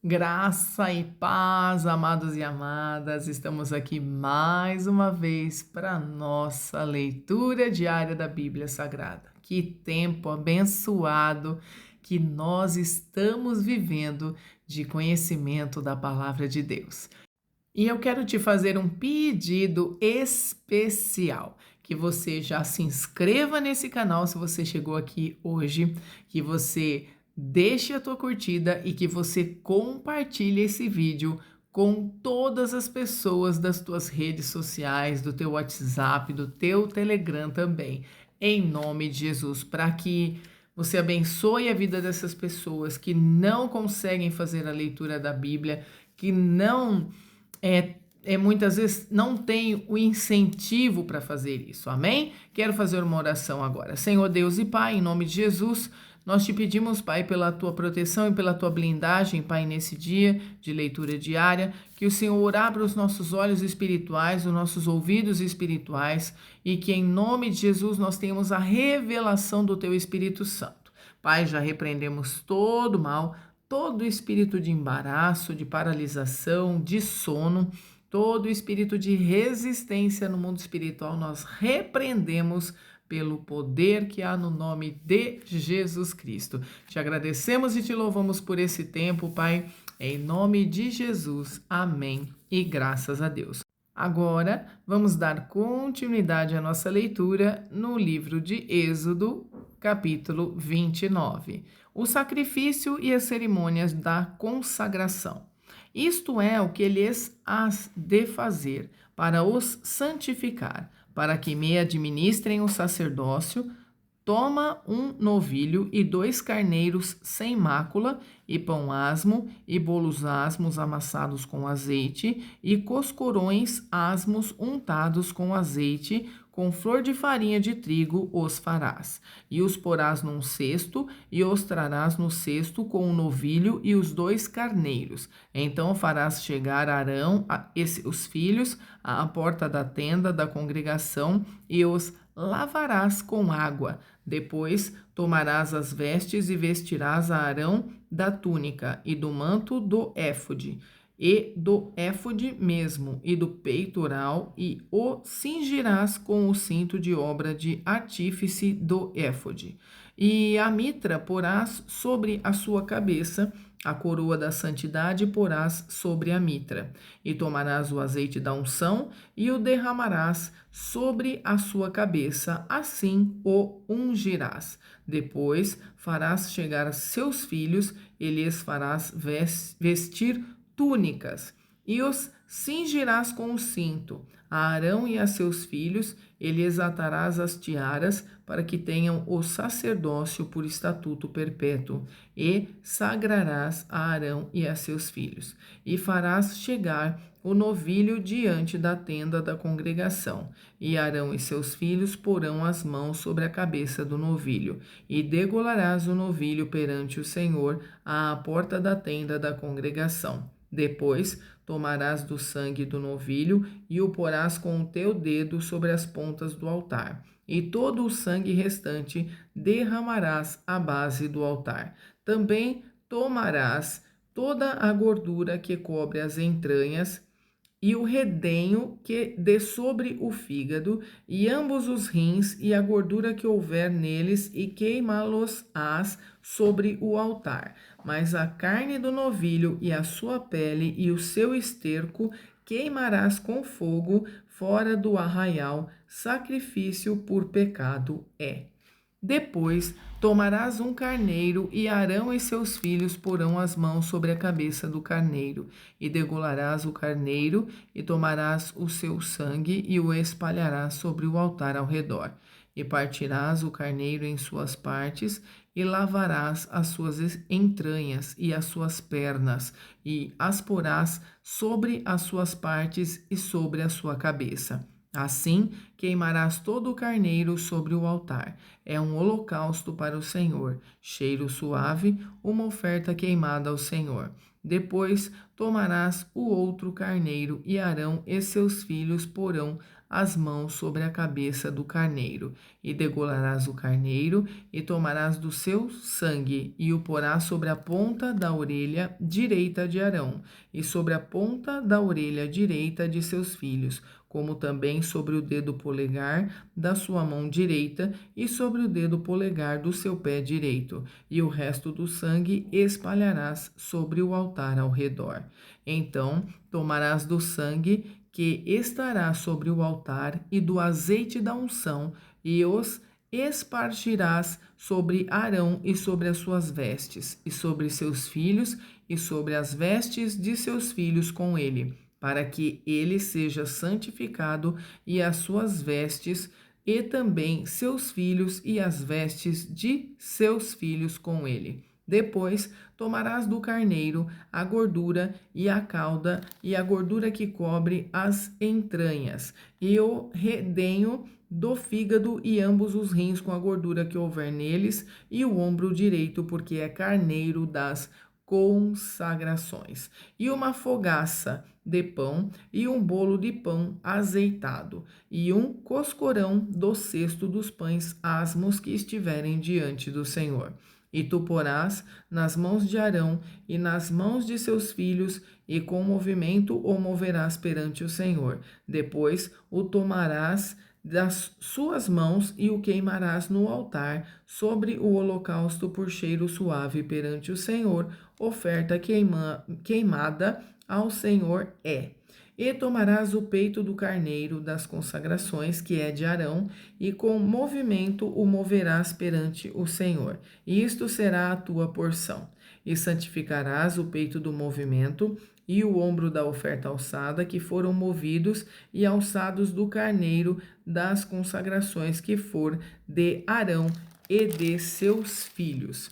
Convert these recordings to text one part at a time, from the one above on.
Graça e paz, amados e amadas, estamos aqui mais uma vez para nossa leitura diária da Bíblia Sagrada. Que tempo abençoado que nós estamos vivendo de conhecimento da palavra de Deus. E eu quero te fazer um pedido especial, que você já se inscreva nesse canal se você chegou aqui hoje, que você deixe a tua curtida e que você compartilhe esse vídeo com todas as pessoas das tuas redes sociais, do teu WhatsApp, do teu Telegram também, em nome de Jesus, para que você abençoe a vida dessas pessoas que não conseguem fazer a leitura da Bíblia, que não muitas vezes não tem o incentivo para fazer isso, amém? Quero fazer uma oração agora. Senhor Deus e Pai, em nome de Jesus, nós te pedimos, Pai, pela tua proteção e pela tua blindagem, Pai, nesse dia de leitura diária, que o Senhor abra os nossos olhos espirituais, os nossos ouvidos espirituais e que em nome de Jesus nós tenhamos a revelação do teu Espírito Santo. Pai, já repreendemos todo mal, todo espírito de embaraço, de paralisação, de sono, todo espírito de resistência no mundo espiritual, nós repreendemos pelo poder que há no nome de Jesus Cristo. Te agradecemos e te louvamos por esse tempo, Pai, em nome de Jesus. Amém. E graças a Deus. Agora, vamos dar continuidade à nossa leitura no livro de Êxodo, capítulo 29. O sacrifício e as cerimônias da consagração. Isto é o que lhes has de fazer para os santificar, para que me administrem o sacerdócio. Toma um novilho e 2 carneiros sem mácula, e pão asmo, e bolos asmos amassados com azeite, e coscorões asmos untados com azeite, com flor de farinha de trigo os farás. E os porás num cesto, e os trarás no cesto com o novilho e os 2 carneiros. Então farás chegar Arão, os filhos, à porta da tenda da congregação, e os lavarás com água. Depois tomarás as vestes e vestirás a Arão da túnica e do manto do éfode, e do éfode mesmo, e do peitoral, e o cingirás com o cinto de obra de artífice do éfode. E a mitra porás sobre a sua cabeça, a coroa da santidade porás sobre a mitra, e tomarás o azeite da unção e o derramarás sobre a sua cabeça, assim o ungirás. Depois farás chegar seus filhos e lhes farás vestir túnicas, e os cingirás com o cinto. A Arão e a seus filhos, e lhes atarás as tiaras, para que tenham o sacerdócio por estatuto perpétuo, e sagrarás a Arão e a seus filhos. E farás chegar o novilho diante da tenda da congregação, e Arão e seus filhos porão as mãos sobre a cabeça do novilho, e degolarás o novilho perante o Senhor à porta da tenda da congregação. Depois tomarás do sangue do novilho e o porás com o teu dedo sobre as pontas do altar, e todo o sangue restante derramarás à base do altar. Também tomarás toda a gordura que cobre as entranhas e o redenho que dê sobre o fígado, e ambos os rins, e a gordura que houver neles, e queimá-los-ás sobre o altar. Mas a carne do novilho e a sua pele e o seu esterco queimarás com fogo fora do arraial, sacrifício por pecado é. Depois tomarás um carneiro, e Arão e seus filhos porão as mãos sobre a cabeça do carneiro, e degolarás o carneiro, e tomarás o seu sangue, e o espalharás sobre o altar ao redor. E partirás o carneiro em suas partes, e lavarás as suas entranhas e as suas pernas, e as porás sobre as suas partes e sobre a sua cabeça. Assim queimarás todo o carneiro sobre o altar. É um holocausto para o Senhor, cheiro suave, uma oferta queimada ao Senhor. Depois tomarás o outro carneiro, e Arão e seus filhos porão as mãos sobre a cabeça do carneiro, e degolarás o carneiro, e tomarás do seu sangue, e o porás sobre a ponta da orelha direita de Arão, e sobre a ponta da orelha direita de seus filhos, como também sobre o dedo polegar da sua mão direita e sobre o dedo polegar do seu pé direito, e o resto do sangue espalharás sobre o altar ao redor. Então tomarás do sangue que estará sobre o altar e do azeite da unção, e os espargirás sobre Arão e sobre as suas vestes, e sobre seus filhos, e sobre as vestes de seus filhos com ele, para que ele seja santificado, e as suas vestes, e também seus filhos, e as vestes de seus filhos com ele. Depois tomarás do carneiro a gordura e a cauda, e a gordura que cobre as entranhas, e o redenho do fígado, e ambos os rins com a gordura que houver neles, e o ombro direito, porque é carneiro das consagrações, e uma fogaça de pão, e um bolo de pão azeitado, e um coscorão do cesto dos pães asmos que estiverem diante do Senhor. E tu porás nas mãos de Arão e nas mãos de seus filhos, e com movimento o moverás perante o Senhor. Depois o tomarás das suas mãos e o queimarás no altar sobre o holocausto por cheiro suave perante o Senhor, oferta queimada ao Senhor é. E tomarás o peito do carneiro das consagrações, que é de Arão, e com movimento o moverás perante o Senhor. E isto será a tua porção. E santificarás o peito do movimento e o ombro da oferta alçada, que foram movidos e alçados do carneiro das consagrações, que for de Arão e de seus filhos.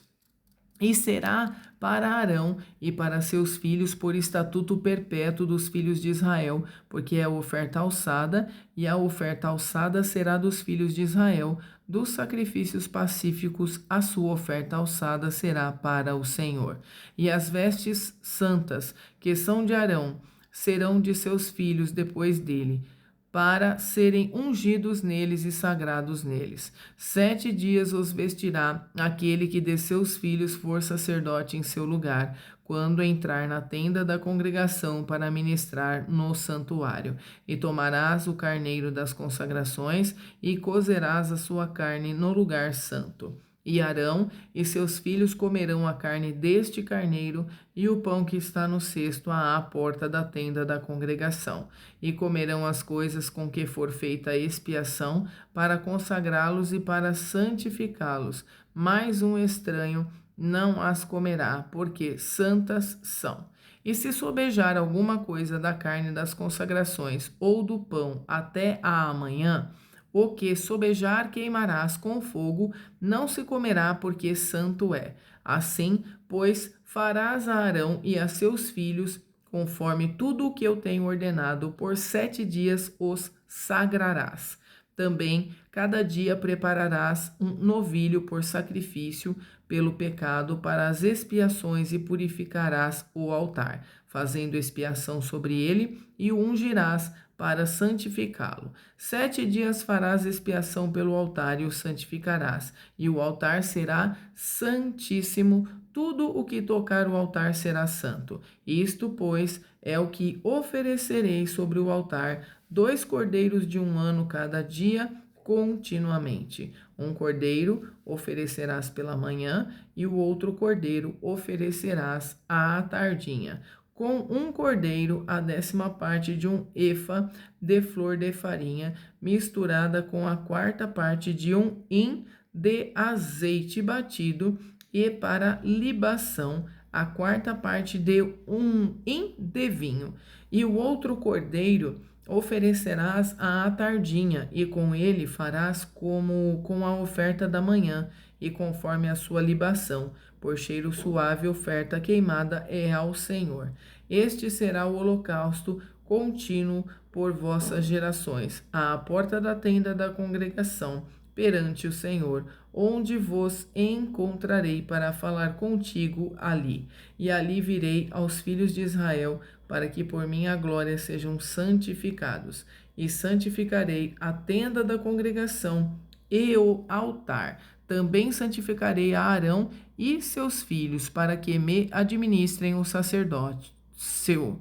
E será para Arão e para seus filhos por estatuto perpétuo dos filhos de Israel, porque é a oferta alçada, e a oferta alçada será dos filhos de Israel. Dos sacrifícios pacíficos, a sua oferta alçada será para o Senhor. E as vestes santas, que são de Arão, serão de seus filhos depois dele, para serem ungidos neles e sagrados neles. 7 dias os vestirá aquele que de seus filhos for sacerdote em seu lugar, quando entrar na tenda da congregação para ministrar no santuário. E tomarás o carneiro das consagrações e cozerás a sua carne no lugar santo. E Arão e seus filhos comerão a carne deste carneiro e o pão que está no cesto à porta da tenda da congregação. E comerão as coisas com que for feita a expiação, para consagrá-los e para santificá-los. Mais um estranho não as comerá, porque santas são. E se sobejar alguma coisa da carne das consagrações ou do pão até a amanhã, o que sobejar queimarás com fogo, não se comerá, porque santo é. Assim, pois, farás a Arão e a seus filhos, conforme tudo o que eu tenho ordenado, por 7 dias os sagrarás. Também, cada dia prepararás um novilho por sacrifício pelo pecado para as expiações, e purificarás o altar, fazendo expiação sobre ele, e o ungirás para santificá-lo. 7 dias farás expiação pelo altar e o santificarás, e o altar será santíssimo. Tudo o que tocar o altar será santo. Isto, pois, é o que oferecerei sobre o altar: 2 cordeiros de 1 ano cada dia, continuamente. Um cordeiro oferecerás pela manhã, e o outro cordeiro oferecerás à tardinha. Com um cordeiro, a 10ª parte de um efa de flor de farinha, misturada com a 4ª parte de um hin de azeite batido, e para libação, a 4ª parte de um hin de vinho. E o outro cordeiro oferecerás à tardinha, e com ele farás como com a oferta da manhã, e conforme a sua libação, por cheiro suave, oferta queimada é ao Senhor. Este será o holocausto contínuo por vossas gerações, à porta da tenda da congregação, perante o Senhor, onde vos encontrarei para falar contigo ali. E ali virei aos filhos de Israel, para que por minha glória sejam santificados. e santificarei a tenda da congregação e o altar. Também santificarei a Arão e seus filhos, para que me administrem o sacerdócio.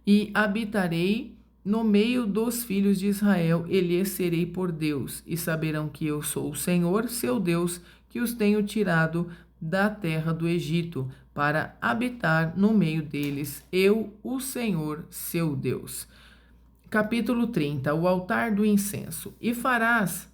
E habitarei no meio dos filhos de Israel, e lhes serei por Deus, e saberão que eu sou o Senhor, seu Deus, que os tenho tirado da terra do Egito, para habitar no meio deles, eu, o Senhor, seu Deus. Capítulo 30. O altar do incenso. E farás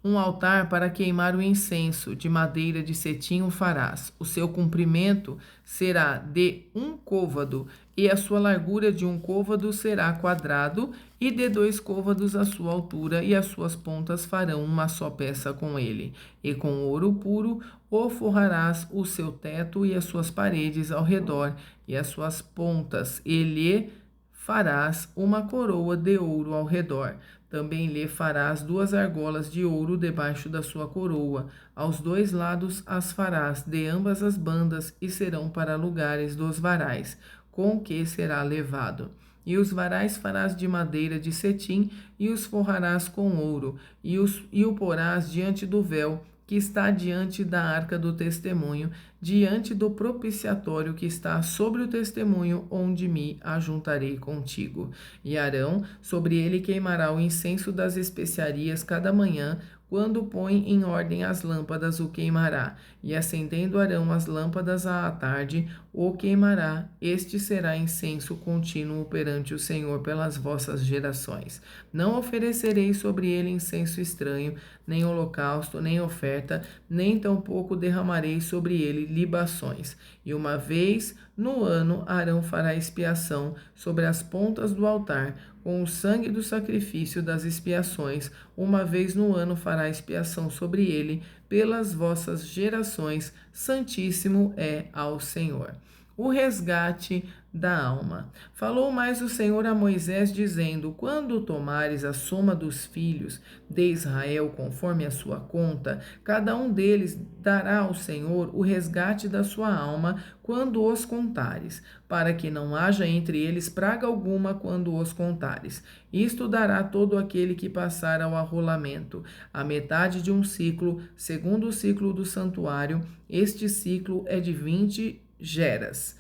um altar para queimar o incenso, de madeira de cetim o farás. O seu comprimento será de 1 côvado, e a sua largura de 1 côvado será quadrado, e de 2 côvados a sua altura, e as suas pontas farão uma só peça com ele. E com ouro puro o forrarás o seu teto e as suas paredes ao redor, e as suas pontas, e lhe farás uma coroa de ouro ao redor. Também lhe farás 2 argolas de ouro debaixo da sua coroa. Aos 2 lados as farás de ambas as bandas, e serão para lugares dos varais, com que será levado. E os varais farás de madeira de cetim, e os forrarás com ouro, e o porás diante do véu, que está diante da arca do testemunho, diante do propiciatório que está sobre o testemunho, onde me ajuntarei contigo. E Arão, sobre ele queimará o incenso das especiarias cada manhã, quando põe em ordem as lâmpadas, o queimará. E acendendo Arão as lâmpadas à tarde, o queimará. Este será incenso contínuo perante o Senhor pelas vossas gerações. Não oferecerei sobre ele incenso estranho, nem holocausto, nem oferta, nem tampouco derramarei sobre ele libações. E uma vez no ano Arão fará expiação sobre as pontas do altar, com o sangue do sacrifício das expiações. Uma vez no ano fará expiação sobre ele pelas vossas gerações. Santíssimo é ao Senhor. O resgate da alma. Falou mais o Senhor a Moisés, dizendo: quando tomares a soma dos filhos de Israel conforme a sua conta, cada um deles dará ao Senhor o resgate da sua alma quando os contares, para que não haja entre eles praga alguma quando os contares. Isto dará todo aquele que passar ao arrolamento, a metade de um ciclo, segundo o ciclo do santuário. Este ciclo é de 20 geras.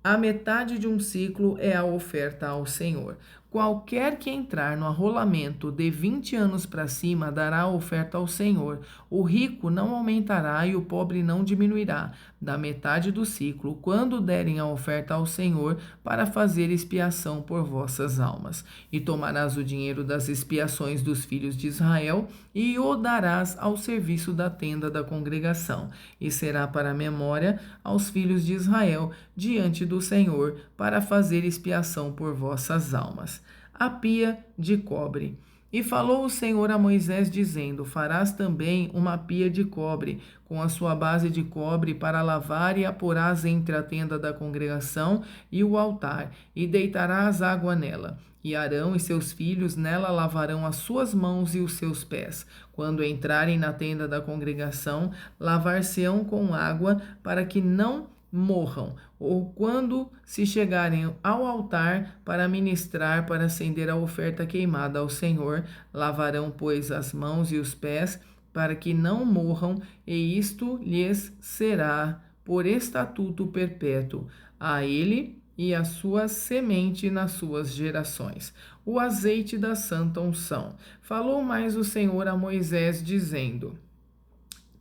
A metade de um ciclo é a oferta ao Senhor. Qualquer que entrar no arrolamento de 20 anos para cima dará a oferta ao Senhor. O rico não aumentará e o pobre não diminuirá. Da metade do ciclo, quando derem a oferta ao Senhor, para fazer expiação por vossas almas. E tomarás o dinheiro das expiações dos filhos de Israel e o darás ao serviço da tenda da congregação. E será para memória aos filhos de Israel diante do Senhor, para fazer expiação por vossas almas. A pia de cobre. E falou o Senhor a Moisés, dizendo: farás também uma pia de cobre, com a sua base de cobre, para lavar, e a porás entre a tenda da congregação e o altar, e deitarás água nela. E Arão e seus filhos nela lavarão as suas mãos e os seus pés. Quando entrarem na tenda da congregação, lavar-se-ão com água, para que não morram, ou quando se chegarem ao altar para ministrar, para acender a oferta queimada ao Senhor, lavarão, pois, as mãos e os pés, para que não morram, e isto lhes será por estatuto perpétuo, a ele e a sua semente nas suas gerações. O azeite da santa unção. Falou mais o Senhor a Moisés, dizendo: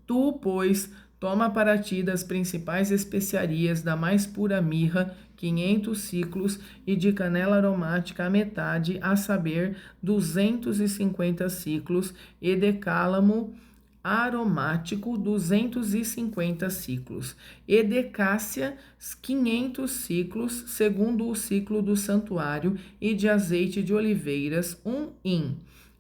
tu, pois, toma para ti das principais especiarias, da mais pura mirra, 500 ciclos, e de canela aromática a metade, a saber, 250 ciclos, e de cálamo aromático, 250 ciclos, e de cássia, 500 ciclos, segundo o ciclo do santuário, e de azeite de oliveiras, 1 hin.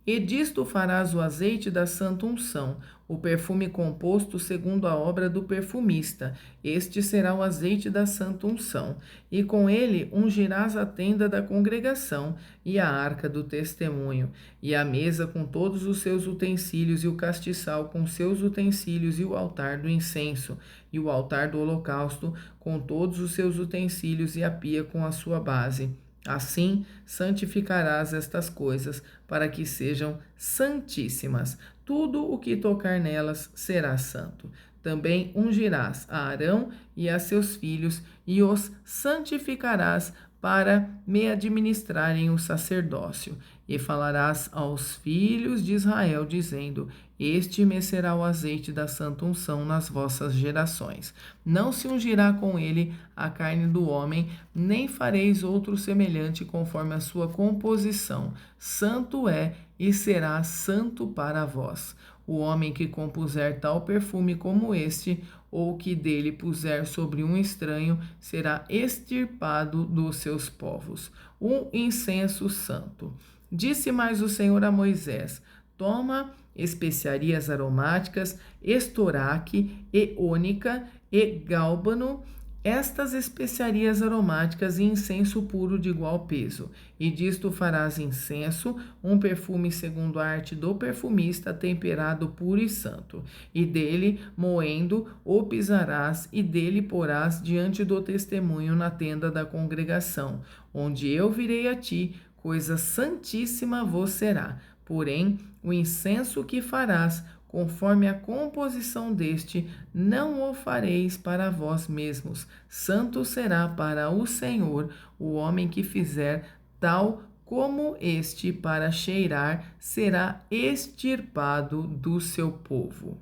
E disto farás o azeite da santa unção, o perfume composto segundo a obra do perfumista. Este será o azeite da santa unção. E com ele ungirás a tenda da congregação e a arca do testemunho, e a mesa com todos os seus utensílios, e o castiçal com seus utensílios, e o altar do incenso, e o altar do holocausto com todos os seus utensílios, e a pia com a sua base. Assim, santificarás estas coisas, para que sejam santíssimas. Tudo o que tocar nelas será santo. Também ungirás a Arão e a seus filhos, e os santificarás para me administrarem o sacerdócio. E falarás aos filhos de Israel, dizendo: Este me será o azeite da santa unção nas vossas gerações. Não se ungirá com ele a carne do homem, nem fareis outro semelhante conforme a sua composição. Santo é e será santo para vós. O homem que compuser tal perfume como este, ou que dele puser sobre um estranho, será extirpado dos seus povos. Um incenso santo. Disse mais o Senhor a Moisés: Toma especiarias aromáticas, estoraque, e ônica e gálbano, estas especiarias aromáticas e incenso puro de igual peso. E disto farás incenso, um perfume segundo a arte do perfumista, temperado puro e santo. E dele, moendo, o pisarás, e dele porás diante do testemunho na tenda da congregação, onde eu virei a ti, coisa santíssima vos será. Porém, o incenso que farás, conforme a composição deste, não o fareis para vós mesmos. Santo será para o Senhor o homem que fizer tal como este para cheirar, será extirpado do seu povo.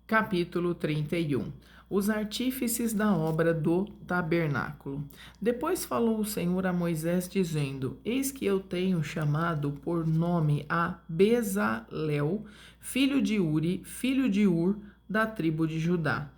Capítulo 31. Os artífices da obra do tabernáculo. Depois falou o Senhor a Moisés, dizendo: Eis que eu tenho chamado por nome a Bezalel, filho de Uri, filho de Ur, da tribo de Judá.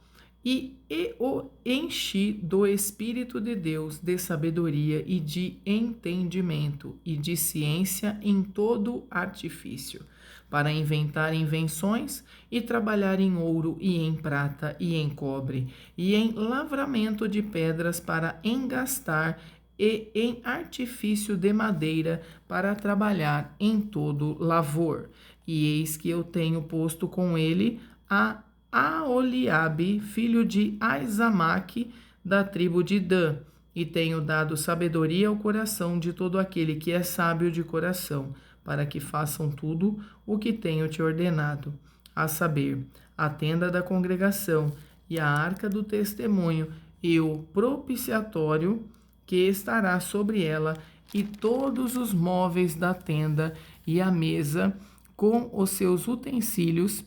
E o enchi do Espírito de Deus, de sabedoria e de entendimento, e de ciência em todo artifício, para inventar invenções e trabalhar em ouro e em prata e em cobre, e em lavramento de pedras para engastar, e em artifício de madeira para trabalhar em todo lavor. E eis que eu tenho posto com ele a Aholiabe, filho de Aizamaque, da tribo de Dan, e tenho dado sabedoria ao coração de todo aquele que é sábio de coração, para que façam tudo o que tenho te ordenado, a saber, a tenda da congregação e a arca do testemunho e o propiciatório que estará sobre ela, e todos os móveis da tenda e a mesa com os seus utensílios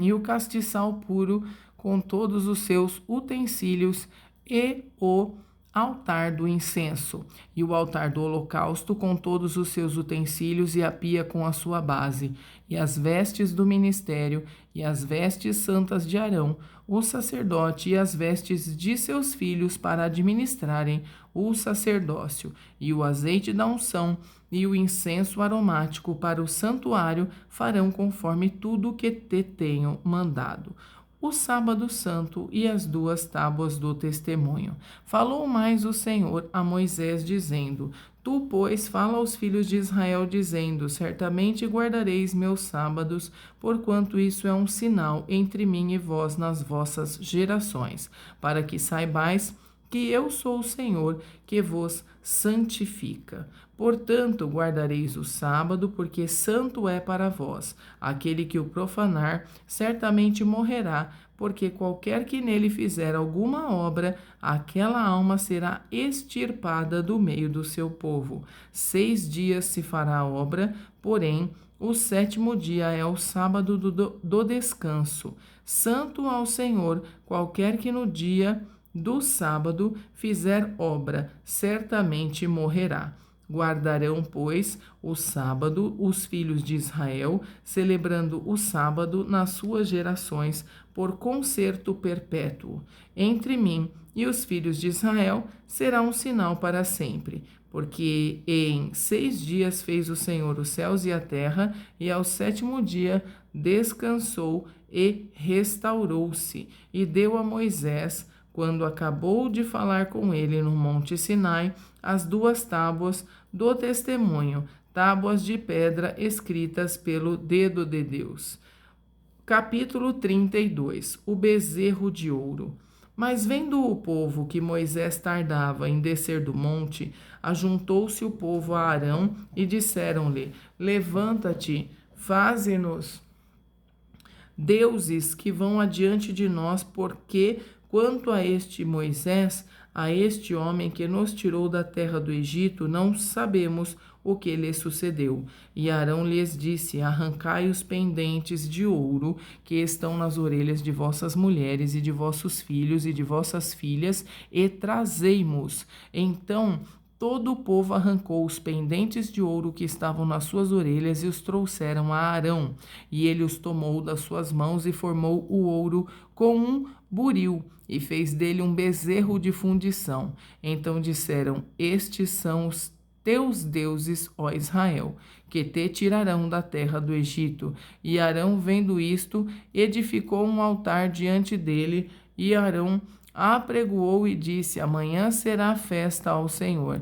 e o castiçal puro com todos os seus utensílios e o altar do incenso, e o altar do holocausto com todos os seus utensílios e a pia com a sua base, e as vestes do ministério, e as vestes santas de Arão, o sacerdote, e as vestes de seus filhos para administrarem o sacerdócio, e o azeite da unção, e o incenso aromático para o santuário farão conforme tudo o que te tenho mandado. O sábado santo e as 2 tábuas do testemunho. Falou mais o Senhor a Moisés, dizendo: Tu, pois, fala aos filhos de Israel, dizendo: Certamente guardareis meus sábados, porquanto isso é um sinal entre mim e vós nas vossas gerações, para que saibais que eu sou o Senhor que vos santifica. Portanto, guardareis o sábado, porque santo é para vós. Aquele que o profanar certamente morrerá, porque qualquer que nele fizer alguma obra, aquela alma será extirpada do meio do seu povo. 6 dias se fará a obra, porém, o 7º dia é o sábado do descanso. Santo ao Senhor, qualquer que no dia do sábado fizer obra, certamente morrerá. Guardarão, pois, o sábado os filhos de Israel, celebrando o sábado nas suas gerações, por concerto perpétuo. Entre mim e os filhos de Israel será um sinal para sempre. Porque em 6 dias fez o Senhor os céus e a terra, e ao 7º dia descansou e restaurou-se, e deu a Moisés, quando acabou de falar com ele no monte Sinai, as 2 tábuas do testemunho, tábuas de pedra escritas pelo dedo de Deus. Capítulo 32. O bezerro de ouro. Mas vendo o povo que Moisés tardava em descer do monte, ajuntou-se o povo a Arão e disseram-lhe: Levanta-te, faze-nos deuses que vão adiante de nós, porque quanto a este Moisés, a este homem que nos tirou da terra do Egito, não sabemos o que lhe sucedeu. E Arão lhes disse: Arrancai os pendentes de ouro que estão nas orelhas de vossas mulheres e de vossos filhos e de vossas filhas, e trazei-mos. Então todo o povo arrancou os pendentes de ouro que estavam nas suas orelhas e os trouxeram a Arão. E ele os tomou das suas mãos e formou o ouro com um buril e fez dele um bezerro de fundição. Então disseram: Estes são os teus deuses, ó Israel, que te tirarão da terra do Egito. E Arão, vendo isto, edificou um altar diante dele, e Arão apregoou e disse: Amanhã será festa ao Senhor.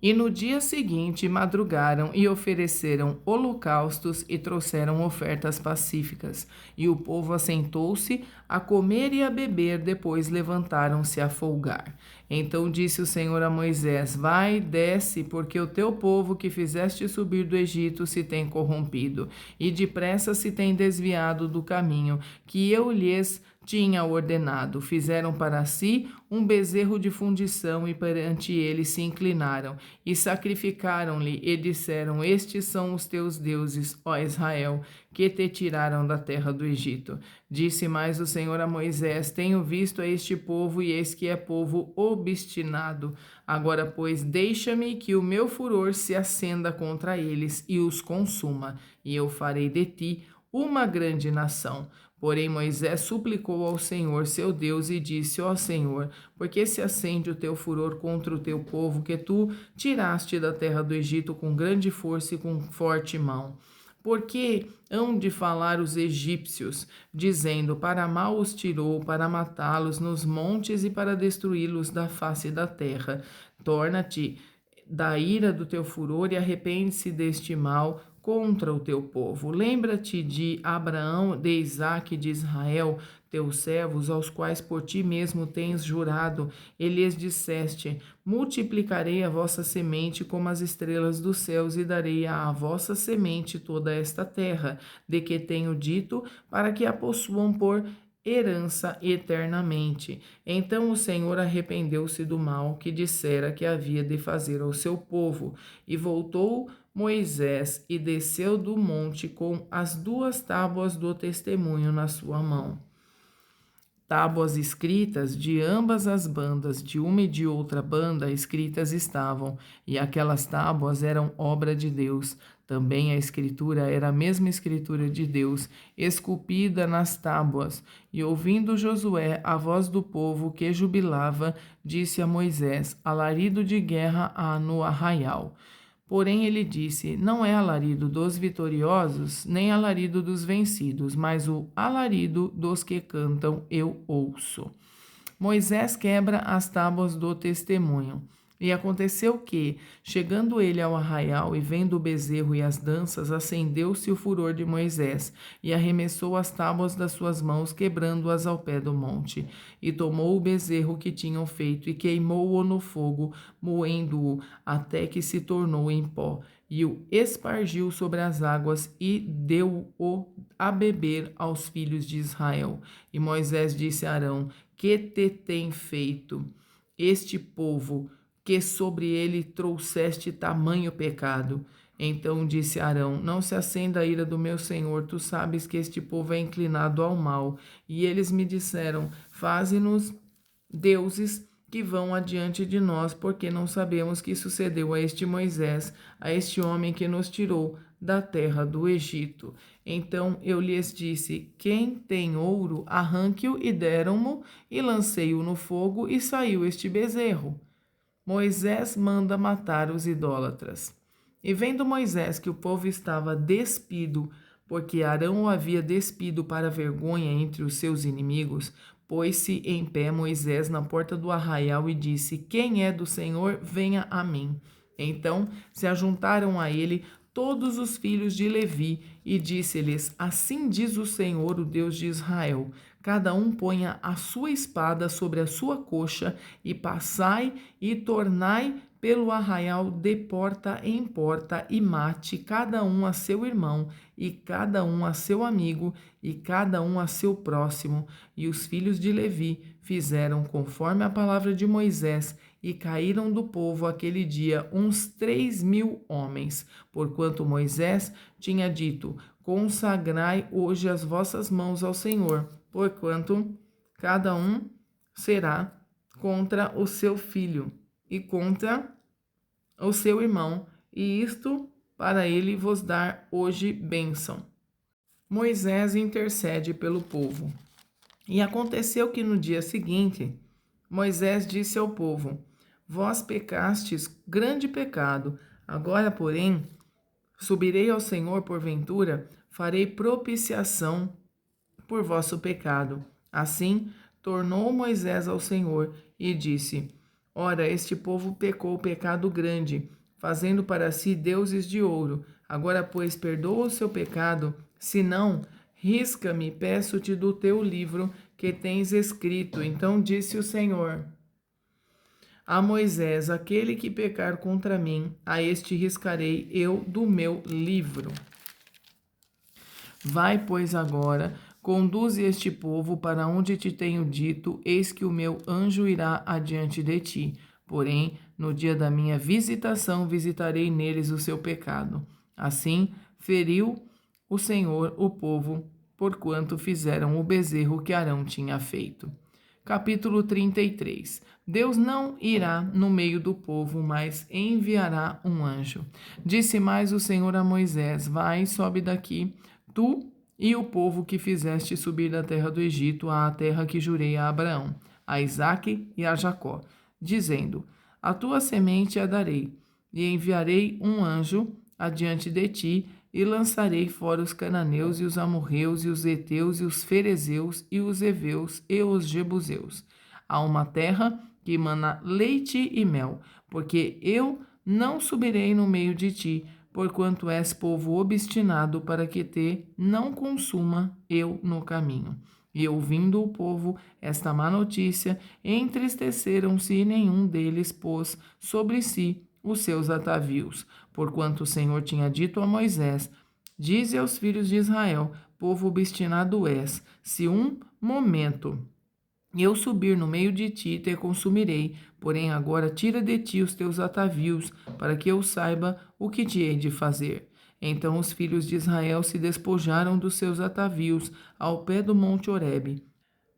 E no dia seguinte madrugaram e ofereceram holocaustos e trouxeram ofertas pacíficas. E o povo assentou-se a comer e a beber, depois levantaram-se a folgar. Então disse o Senhor a Moisés: Vai, desce, porque o teu povo que fizeste subir do Egito se tem corrompido, e depressa se tem desviado do caminho que eu lhes tinha ordenado. Fizeram para si um bezerro de fundição e perante ele se inclinaram e sacrificaram-lhe e disseram: Estes são os teus deuses, ó Israel, que te tiraram da terra do Egito. Disse mais o Senhor a Moisés: Tenho visto a este povo, e eis que é povo obstinado. Agora, pois, deixa-me que o meu furor se acenda contra eles e os consuma, e eu farei de ti uma grande nação. Porém, Moisés suplicou ao Senhor, seu Deus, e disse: Ó Senhor, por que se acende o teu furor contra o teu povo, que tu tiraste da terra do Egito com grande força e com forte mão? Porque hão de falar os egípcios, dizendo: Para mal os tirou, para matá-los nos montes e para destruí-los da face da terra. Torna-te da ira do teu furor e arrepende-se deste mal contra o teu povo. Lembra-te de Abraão, de Isaque e de Israel, teus servos, aos quais por ti mesmo tens jurado, e lhes disseste: multiplicarei a vossa semente como as estrelas dos céus, e darei à vossa semente toda esta terra, de que tenho dito, para que a possuam por herança eternamente. Então o Senhor arrependeu-se do mal que dissera que havia de fazer ao seu povo, e voltou Moisés e desceu do monte com as 2 tábuas do testemunho na sua mão. Tábuas escritas de ambas as bandas, de uma e de outra banda, escritas estavam, e aquelas tábuas eram obra de Deus. Também a escritura era a mesma escritura de Deus, esculpida nas tábuas. E ouvindo Josué a voz do povo que jubilava, disse a Moisés: alarido de guerra há no arraial. Porém ele disse: não é alarido dos vitoriosos, nem alarido dos vencidos, mas o alarido dos que cantam eu ouço. Moisés quebra as tábuas do testemunho. E aconteceu que, chegando ele ao arraial e vendo o bezerro e as danças, acendeu-se o furor de Moisés, e arremessou as tábuas das suas mãos, quebrando-as ao pé do monte. E tomou o bezerro que tinham feito, e queimou-o no fogo, moendo-o, até que se tornou em pó. E o espargiu sobre as águas, e deu-o a beber aos filhos de Israel. E Moisés disse a Arão: que te tem feito este povo, que sobre ele trouxeste tamanho pecado? Então disse Arão: não se acenda a ira do meu senhor, tu sabes que este povo é inclinado ao mal. E eles me disseram: faze-nos deuses que vão adiante de nós, porque não sabemos que sucedeu a este Moisés, a este homem que nos tirou da terra do Egito. Então eu lhes disse: quem tem ouro, arranque-o, e deram-mo, e lancei-o no fogo, e saiu este bezerro. Moisés manda matar os idólatras. E vendo Moisés que o povo estava despido, porque Arão o havia despido para vergonha entre os seus inimigos, pôs-se em pé Moisés na porta do arraial e disse: quem é do Senhor, venha a mim. Então se ajuntaram a ele todos os filhos de Levi, e disse-lhes: assim diz o Senhor, o Deus de Israel: cada um ponha a sua espada sobre a sua coxa, e passai e tornai pelo arraial de porta em porta, e mate cada um a seu irmão, e cada um a seu amigo, e cada um a seu próximo. E os filhos de Levi fizeram conforme a palavra de Moisés, e caíram do povo aquele dia uns 3.000 homens, porquanto Moisés tinha dito: consagrai hoje as vossas mãos ao Senhor, porquanto cada um será contra o seu filho e contra o seu irmão, e isto para ele vos dar hoje bênção. Moisés intercede pelo povo. E aconteceu que no dia seguinte, Moisés disse ao povo: vós pecastes grande pecado, agora, porém, subirei ao Senhor porventura, farei propiciação por vosso pecado. Assim, tornou Moisés ao Senhor e disse: ora, este povo pecou pecado grande, fazendo para si deuses de ouro. Agora, pois, perdoa o seu pecado, se não, risca-me, peço-te do teu livro que tens escrito. Então disse o Senhor a Moisés: aquele que pecar contra mim, a este riscarei eu do meu livro. Vai, pois, agora, conduze este povo para onde te tenho dito, eis que o meu anjo irá adiante de ti. Porém, no dia da minha visitação, visitarei neles o seu pecado. Assim, feriu o Senhor o povo, porquanto fizeram o bezerro que Arão tinha feito. Capítulo 33. Deus não irá no meio do povo, mas enviará um anjo. Disse mais o Senhor a Moisés: vai, sobe daqui, tu e o povo que fizeste subir da terra do Egito à terra que jurei a Abraão, a Isaque e a Jacó, dizendo: a tua semente a darei, e enviarei um anjo adiante de ti, e lançarei fora os cananeus e os amorreus e os heteus e os ferezeus e os heveus e os jebuseus. Há uma terra que emana leite e mel, porque eu não subirei no meio de ti, porquanto és povo obstinado, para que te não consuma eu no caminho. E ouvindo o povo esta má notícia, entristeceram-se, e nenhum deles pôs sobre si os seus atavios, porquanto o Senhor tinha dito a Moisés: dize aos filhos de Israel: povo obstinado és, se um momento eu subir no meio de ti, te consumirei. Porém, agora tira de ti os teus atavios, para que eu saiba o que te hei de fazer. Então os filhos de Israel se despojaram dos seus atavios ao pé do monte Horebe.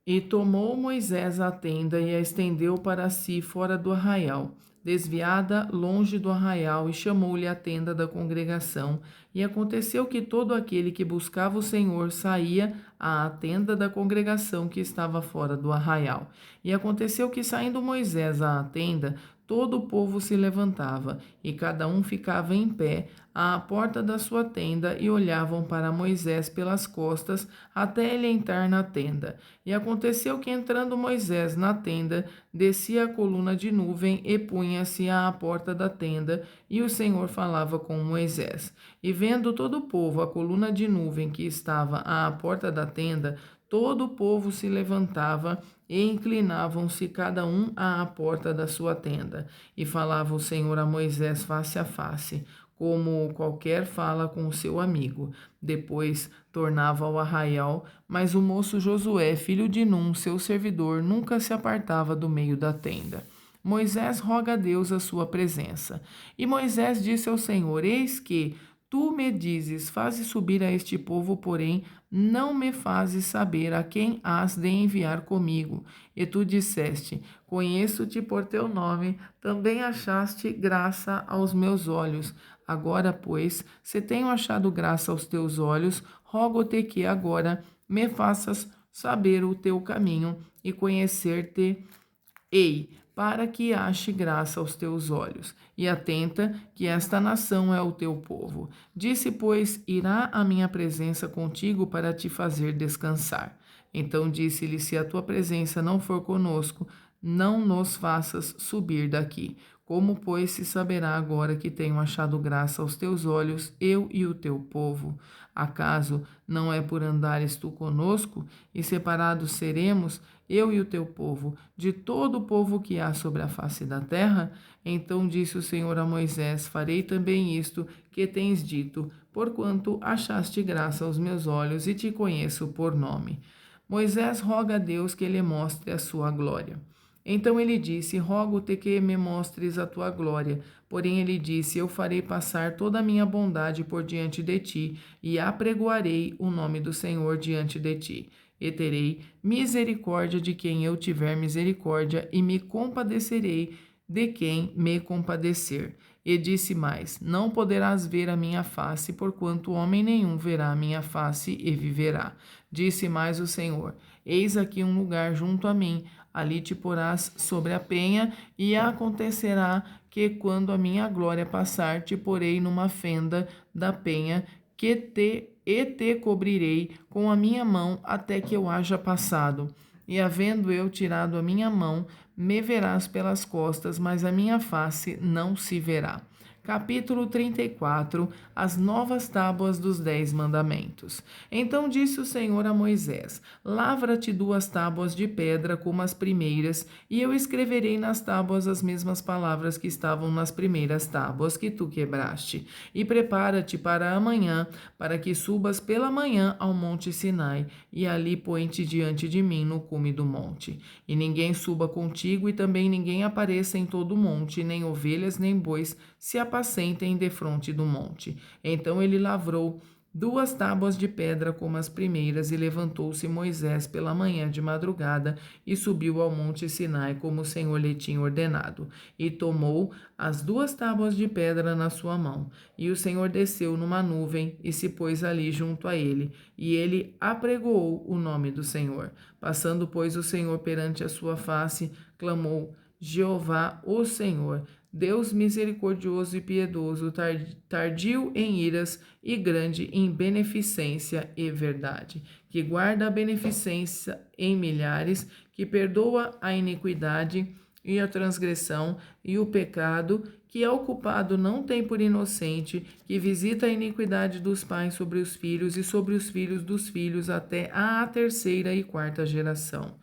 E tomou Moisés a tenda e a estendeu para si fora do arraial, desviada longe do arraial, e chamou-lhe a tenda da congregação. E aconteceu que todo aquele que buscava o Senhor saía à tenda da congregação que estava fora do arraial. E aconteceu que, saindo Moisés à tenda, todo o povo se levantava, e cada um ficava em pé à porta da sua tenda, e olhavam para Moisés pelas costas, até ele entrar na tenda. E aconteceu que, entrando Moisés na tenda, descia a coluna de nuvem e punha-se à porta da tenda, e o Senhor falava com Moisés. E vendo todo o povo a coluna de nuvem que estava à porta da tenda, todo o povo se levantava e inclinavam-se cada um à porta da sua tenda. E falava o Senhor a Moisés face a face, como qualquer fala com o seu amigo. Depois tornava ao arraial, mas o moço Josué, filho de Num, seu servidor, nunca se apartava do meio da tenda. Moisés roga a Deus a sua presença. E Moisés disse ao Senhor: eis que tu me dizes, faze subir a este povo, porém não me fazes saber a quem has de enviar comigo. E tu disseste: conheço-te por teu nome, também achaste graça aos meus olhos. Agora, pois, se tenho achado graça aos teus olhos, rogo-te que agora me faças saber o teu caminho e conhecer-te-ei, para que ache graça aos teus olhos. E atenta que esta nação é o teu povo. Disse, pois, irá a minha presença contigo para te fazer descansar. Então disse-lhe: se a tua presença não for conosco, não nos faças subir daqui. Como, pois, se saberá agora que tenho achado graça aos teus olhos, eu e o teu povo? Acaso não é por andares tu conosco, e separados seremos, eu e o teu povo, de todo o povo que há sobre a face da terra? Então disse o Senhor a Moisés: Farei também isto que tens dito, porquanto achaste graça aos meus olhos e te conheço por nome. Moisés roga a Deus que lhe mostre a sua glória. Então ele disse: Rogo-te que me mostres a tua glória. Porém ele disse: Eu farei passar toda a minha bondade por diante de ti, e apregoarei o nome do Senhor diante de ti. E terei misericórdia de quem eu tiver misericórdia, e me compadecerei de quem me compadecer. E disse mais: Não poderás ver a minha face, porquanto homem nenhum verá a minha face e viverá. Disse mais o Senhor: Eis aqui um lugar junto a mim, ali te porás sobre a penha, e acontecerá que, quando a minha glória passar, te porei numa fenda da penha, e te cobrirei com a minha mão até que eu haja passado. E havendo eu tirado a minha mão, me verás pelas costas, mas a minha face não se verá. Capítulo 34. As novas tábuas dos 10 mandamentos. Então disse o Senhor a Moisés: Lavra-te 2 tábuas de pedra como as primeiras, e eu escreverei nas tábuas as mesmas palavras que estavam nas primeiras tábuas que tu quebraste. E prepara-te para amanhã, para que subas pela manhã ao monte Sinai, e ali põe-te diante de mim no cume do monte. E ninguém suba contigo, e também ninguém apareça em todo o monte, nem ovelhas nem bois se apacentem defronte do monte. Então ele lavrou 2 tábuas de pedra como as primeiras, e levantou-se Moisés pela manhã de madrugada e subiu ao monte Sinai, como o Senhor lhe tinha ordenado, e tomou as 2 tábuas de pedra na sua mão. E o Senhor desceu numa nuvem e se pôs ali junto a ele, e ele apregoou o nome do Senhor. Passando, pois, o Senhor perante a sua face, clamou: Jeová, o Senhor, Deus misericordioso e piedoso, tardio em iras e grande em beneficência e verdade, que guarda a beneficência em milhares, que perdoa a iniquidade e a transgressão e o pecado, que é culpado não tem por inocente, que visita a iniquidade dos pais sobre os filhos e sobre os filhos dos filhos até a 3ª e 4ª geração.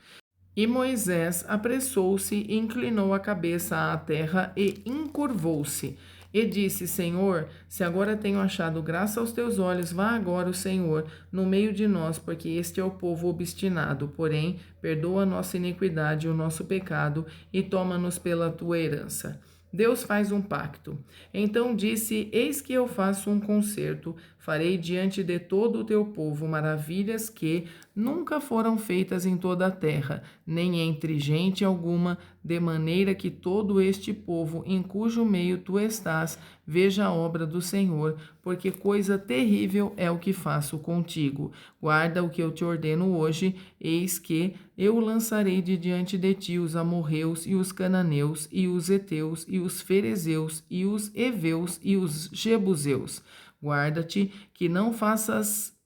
E Moisés apressou-se, inclinou a cabeça à terra e encurvou-se. E disse: Senhor, se agora tenho achado graça aos teus olhos, vá agora o Senhor no meio de nós, porque este é o povo obstinado. Porém, perdoa a nossa iniquidade e o nosso pecado, e toma-nos pela tua herança. Deus faz um pacto. Então disse: Eis que eu faço um concerto, farei diante de todo o teu povo maravilhas que nunca foram feitas em toda a terra, nem entre gente alguma, de maneira que todo este povo, em cujo meio tu estás, veja a obra do Senhor, porque coisa terrível é o que faço contigo. Guarda o que eu te ordeno hoje, eis que eu lançarei de diante de ti os amorreus e os cananeus e os heteus e os ferezeus e os heveus e os jebuseus. Guarda-te que não faças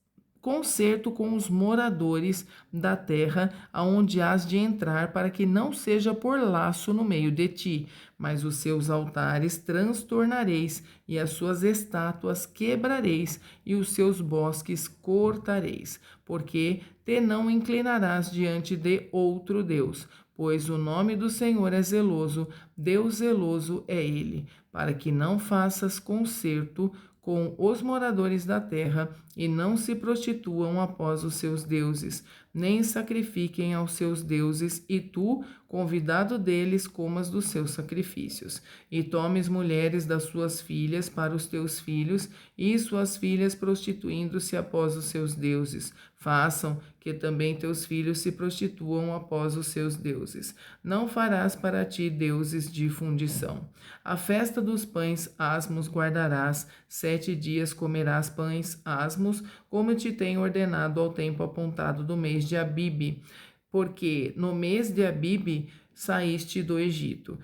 concerto com os moradores da terra aonde hás de entrar, para que não seja por laço no meio de ti, mas os seus altares transtornareis, e as suas estátuas quebrareis, e os seus bosques cortareis, porque te não inclinarás diante de outro Deus, pois o nome do Senhor é zeloso, Deus zeloso é ele, para que não faças concerto com os moradores da terra, e não se prostituam após os seus deuses, nem sacrifiquem aos seus deuses, e tu, convidado deles, comas dos seus sacrifícios. E tomes mulheres das suas filhas para os teus filhos, e suas filhas prostituindo-se após os seus deuses. Façam que também teus filhos se prostituam após os seus deuses. Não farás para ti deuses de fundição. A festa dos pães asmos guardarás, 7 dias comerás pães asmos, como te tenho ordenado ao tempo apontado do mês de Abibe, porque no mês de Abibe saíste do Egito.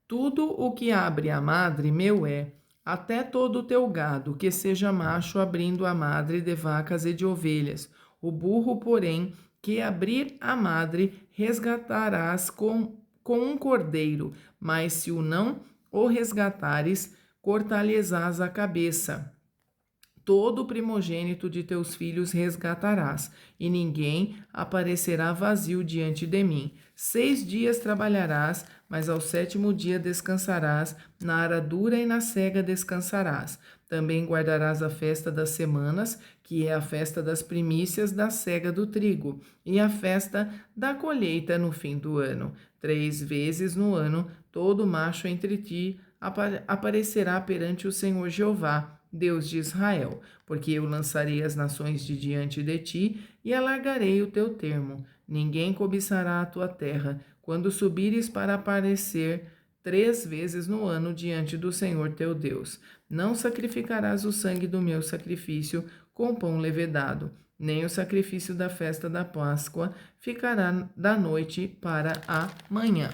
Tudo o que abre a madre meu é, até todo o teu gado, que seja macho abrindo a madre de vacas e de ovelhas. O burro, porém, que abrir a madre, resgatarás com um cordeiro, mas se o não o resgatares, cortar-lhes-ás a cabeça. Todo o primogênito de teus filhos resgatarás, e ninguém aparecerá vazio diante de mim. 6 dias trabalharás, mas ao 7º dia descansarás, na aradura e na sega descansarás. Também guardarás a festa das semanas, que é a festa das primícias da sega do trigo, e a festa da colheita no fim do ano. 3 vezes no ano, todo macho entre ti aparecerá perante o Senhor Jeová, Deus de Israel, porque eu lançarei as nações de diante de ti e alargarei o teu termo. Ninguém cobiçará a tua terra, quando subires para aparecer 3 vezes no ano diante do Senhor teu Deus. Não sacrificarás o sangue do meu sacrifício com pão levedado, nem o sacrifício da festa da Páscoa ficará da noite para a manhã.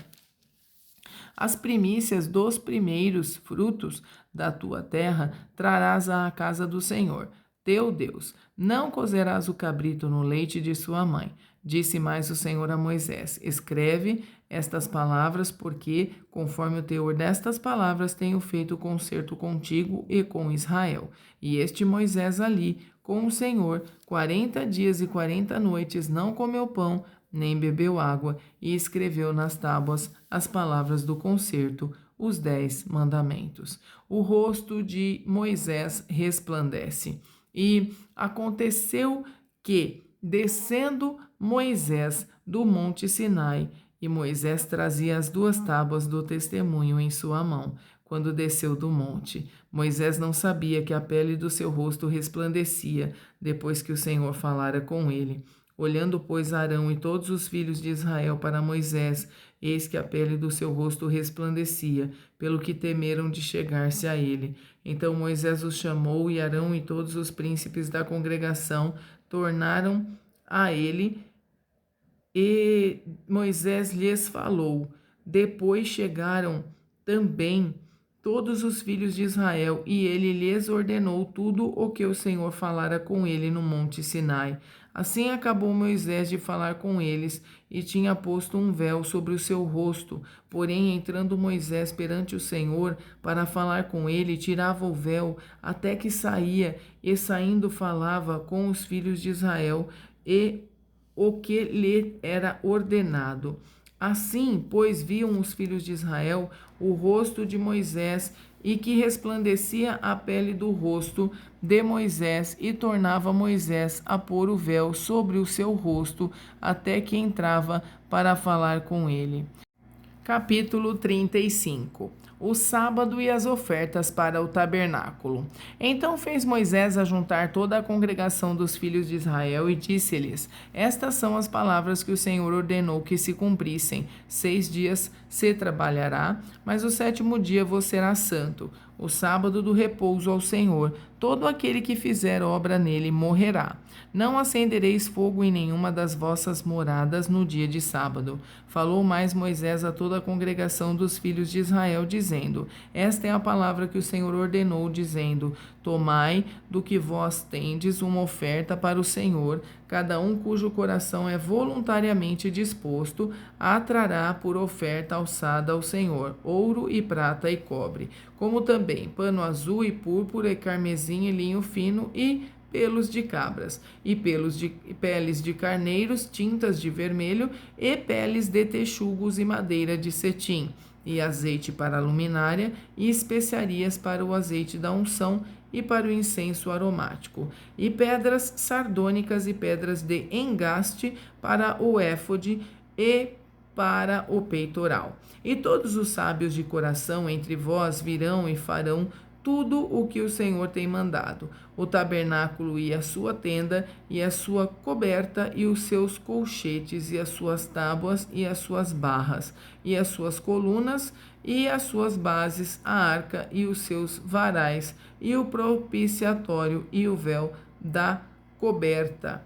As primícias dos primeiros frutos da tua terra trarás à casa do Senhor, teu Deus. Não cozerás o cabrito no leite de sua mãe. Disse mais o Senhor a Moisés: escreve estas palavras, porque, conforme o teor destas palavras, tenho feito concerto contigo e com Israel. E este Moisés ali, com o Senhor, 40 dias e 40 noites, não comeu pão, nem bebeu água, e escreveu nas tábuas as palavras do concerto, os 10 mandamentos. O rosto de Moisés resplandece. E aconteceu que, descendo Moisés do monte Sinai, e Moisés trazia as 2 tábuas do testemunho em sua mão, quando desceu do monte. Moisés não sabia que a pele do seu rosto resplandecia, depois que o Senhor falara com ele. Olhando, pois, Arão e todos os filhos de Israel para Moisés, eis que a pele do seu rosto resplandecia, pelo que temeram de chegar-se a ele. Então Moisés os chamou, e Arão e todos os príncipes da congregação tornaram a ele, e Moisés lhes falou. Depois chegaram também todos os filhos de Israel, e ele lhes ordenou tudo o que o Senhor falara com ele no monte Sinai. Assim acabou Moisés de falar com eles, e tinha posto um véu sobre o seu rosto. Porém, entrando Moisés perante o Senhor para falar com ele, tirava o véu até que saía, e saindo falava com os filhos de Israel, e o que lhe era ordenado. Assim, pois, viam os filhos de Israel o rosto de Moisés, e que resplandecia a pele do rosto de Moisés, e tornava Moisés a pôr o véu sobre o seu rosto, até que entrava para falar com ele. Capítulo 35. O sábado e as ofertas para o tabernáculo. Então fez Moisés ajuntar toda a congregação dos filhos de Israel e disse-lhes: estas são as palavras que o Senhor ordenou que se cumprissem. 6 dias se trabalhará, mas o 7º dia vos será santo, o sábado do repouso ao Senhor. Todo aquele que fizer obra nele morrerá. Não acendereis fogo em nenhuma das vossas moradas no dia de sábado. Falou mais Moisés a toda a congregação dos filhos de Israel, dizendo: esta é a palavra que o Senhor ordenou, dizendo: tomai do que vós tendes uma oferta para o Senhor. Cada um cujo coração é voluntariamente disposto trará por oferta alçada ao Senhor ouro e prata e cobre, como também pano azul e púrpura e carmesim e linho fino e pelos de cabras, e peles de carneiros, tintas de vermelho, e peles de texugos e madeira de cetim, e azeite para a luminária, e especiarias para o azeite da unção, e para o incenso aromático, e pedras sardônicas e pedras de engaste para o éfode e para o peitoral. E todos os sábios de coração entre vós virão e farão tudo o que o Senhor tem mandado: o tabernáculo e a sua tenda, e a sua coberta, e os seus colchetes, e as suas tábuas, e as suas barras, e as suas colunas, e as suas bases, a arca, e os seus varais, e o propiciatório, e o véu da coberta,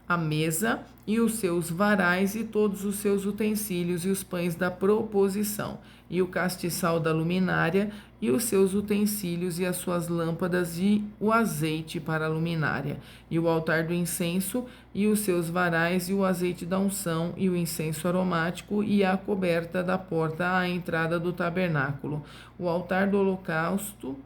a mesa e os seus varais e todos os seus utensílios e os pães da proposição, e o castiçal da luminária e os seus utensílios e as suas lâmpadas e o azeite para a luminária, e o altar do incenso e os seus varais e o azeite da unção e o incenso aromático e a coberta da porta à entrada do tabernáculo, o altar do holocausto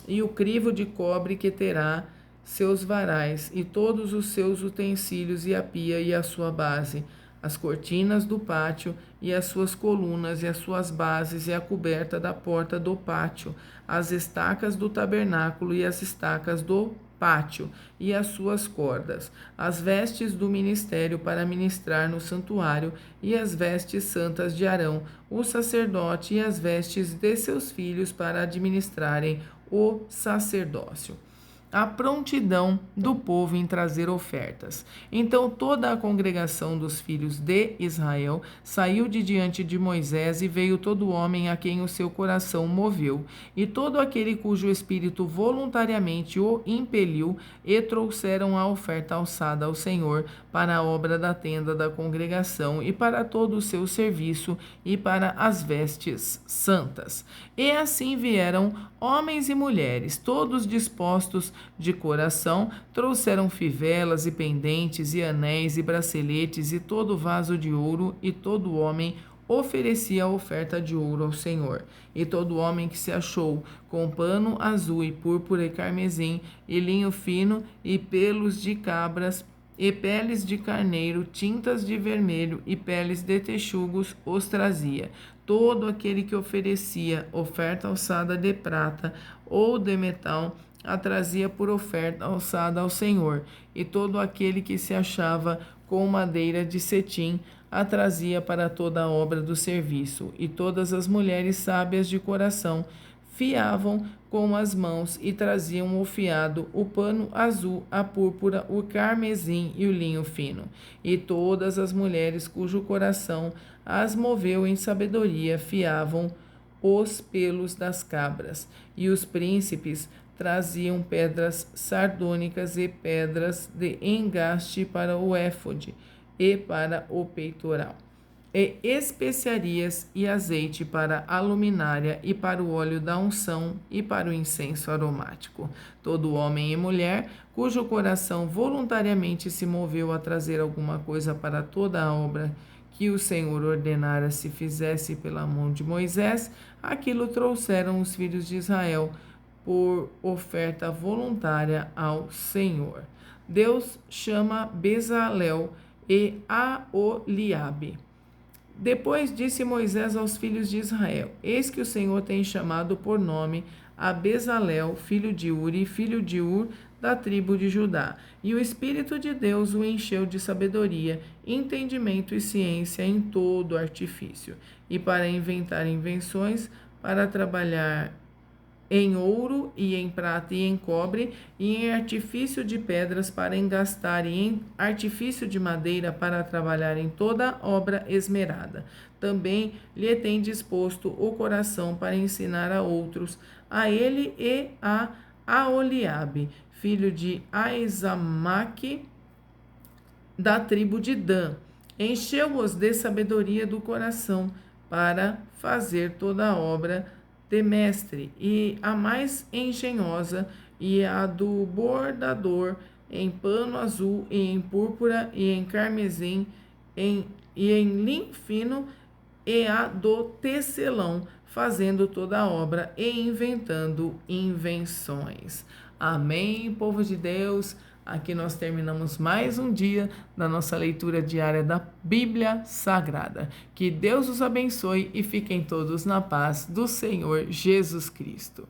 e o crivo de cobre que terá seus varais e todos os seus utensílios e a pia e a sua base, as cortinas do pátio e as suas colunas e as suas bases e a coberta da porta do pátio, as estacas do tabernáculo e as estacas do pátio e as suas cordas, as vestes do ministério para ministrar no santuário e as vestes santas de Arão, o sacerdote, e as vestes de seus filhos para administrarem o sacerdócio. A prontidão do povo em trazer ofertas. Então toda a congregação dos filhos de Israel saiu de diante de Moisés, e veio todo homem a quem o seu coração moveu, e todo aquele cujo espírito voluntariamente o impeliu, e trouxeram a oferta alçada ao Senhor para a obra da tenda da congregação e para todo o seu serviço e para as vestes santas. E assim vieram homens e mulheres, todos dispostos de coração, trouxeram fivelas e pendentes e anéis e braceletes e todo vaso de ouro, e todo homem oferecia a oferta de ouro ao Senhor. E todo homem que se achou com pano azul e púrpura e carmesim e linho fino e pelos de cabras e peles de carneiro, tintas de vermelho e peles de texugos os trazia. Todo aquele que oferecia oferta alçada de prata ou de metal a trazia por oferta alçada ao Senhor, e todo aquele que se achava com madeira de cetim a trazia para toda a obra do serviço. E todas as mulheres sábias de coração fiavam com as mãos e traziam o fiado, o pano azul, a púrpura, o carmesim e o linho fino. E todas as mulheres cujo coração as moveu em sabedoria fiavam os pelos das cabras. E os príncipes traziam pedras sardônicas e pedras de engaste para o éfode e para o peitoral, e especiarias e azeite para a luminária e para o óleo da unção e para o incenso aromático. Todo homem e mulher cujo coração voluntariamente se moveu a trazer alguma coisa para toda a obra que o Senhor ordenara se fizesse pela mão de Moisés, aquilo trouxeram os filhos de Israel por oferta voluntária ao Senhor. Deus chama Bezalel e Aholiabe. Depois disse Moisés aos filhos de Israel: Eis que o Senhor tem chamado por nome a Bezalel, filho de Uri, filho de Ur, da tribo de Judá. E o Espírito de Deus o encheu de sabedoria, entendimento e ciência em todo artifício, e para inventar invenções, para trabalhar em ouro e em prata e em cobre, e em artifício de pedras para engastar, e em artifício de madeira para trabalhar em toda obra esmerada. Também lhe tem disposto o coração para ensinar a outros, a ele e a Aholiabe, filho de Aizamaque, da tribo de Dan. Encheu-os de sabedoria do coração para fazer toda a obra de mestre, e a mais engenhosa, e a do bordador, em pano azul, e em púrpura, e em carmesim, e em linho fino, e a do tecelão, fazendo toda a obra e inventando invenções. Amém, povo de Deus. Aqui nós terminamos mais um dia da nossa leitura diária da Bíblia Sagrada. Que Deus os abençoe e fiquem todos na paz do Senhor Jesus Cristo.